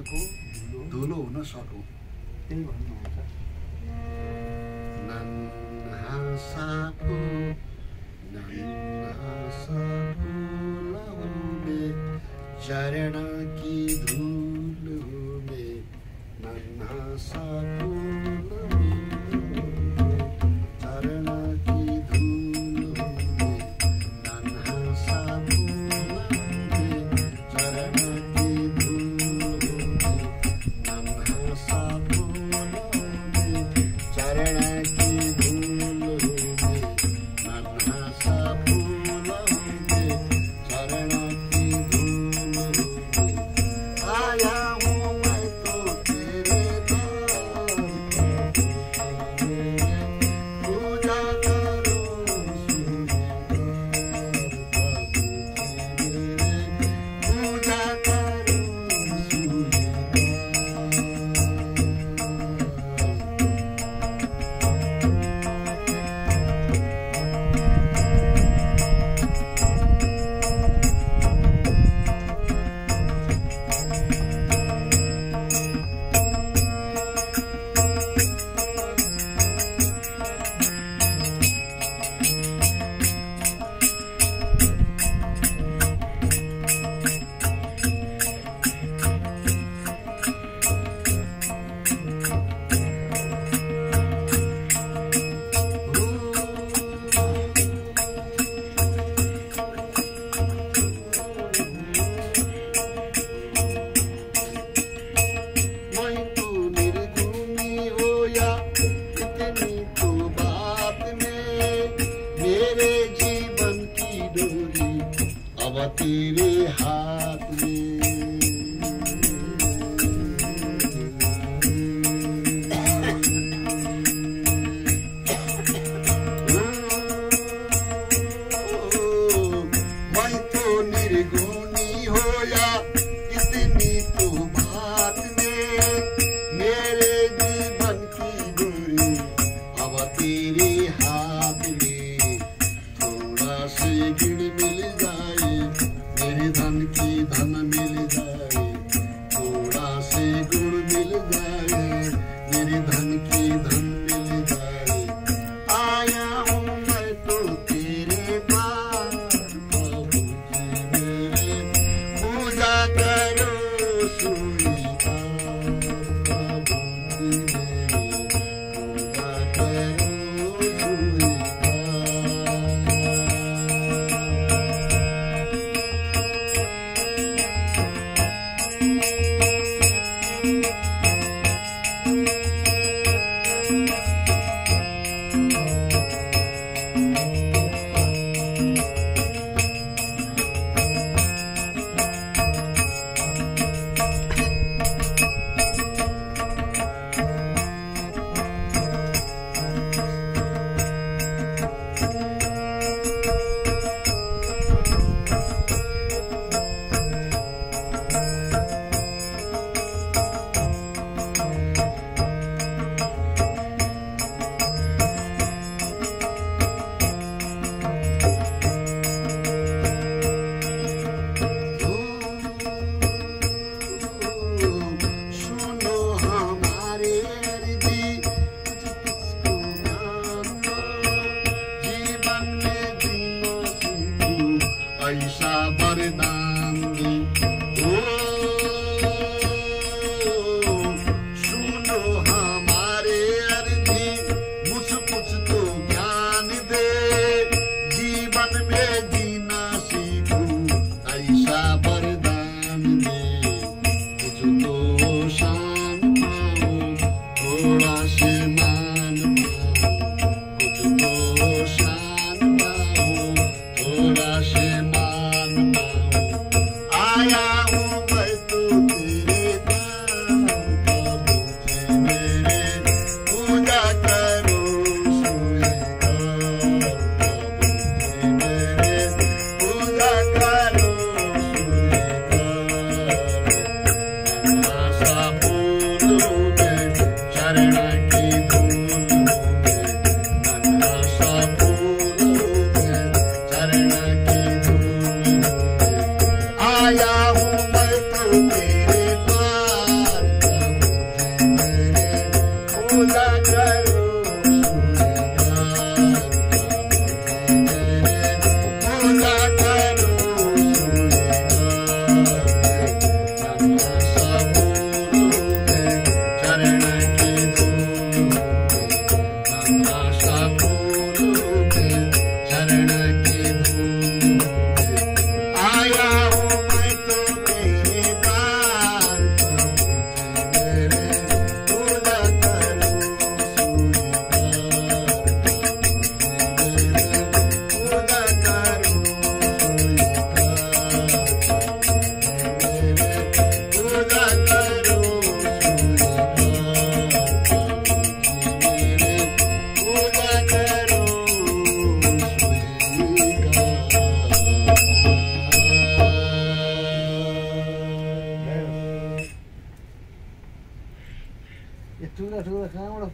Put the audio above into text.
संसारको धुलो हुन सकौँ। त्यही भन्नुहुन्छ। नन्हा साको लहू में चरण की धूल में नन्हा सा फूल चरण की धूल में नन्हा सा फूल में चरण की धूल में नन्हा सा फूल में चरण की धूल में नन्हा सा फूल में चरण की धूल में आया हूँ मैं तो तेरे द्वार पूजा करो पूजा करो तेरे हाथ में मैं तो निर्गुणी हो या इतनी तो बात में मेरे जीवन की डोरी अब तेरे हाथ में थोड़ा से गिड़ मिल जाए मेरे धन की धन मिल जाए थोड़ा से गुण मिल जाए मेरे धन की धन मिल जाए आया हूँ मैं तो तेरे पास प्रभु जी मेरे पूजा करो स्वीकार प्रभु जी मेरे पूजा करो ऐसा वरदान दे सुनो हमारे अर्जी मुझ कुछ तो ज्ञान दे जीवन में जीना सीखूं ऐसा वरदान दे कुछ तो शान पाओ थोड़ा से मान पाओ कुछ तो शान पाओ थोड़ा से मान ये ठुला ठुला कहाँबाट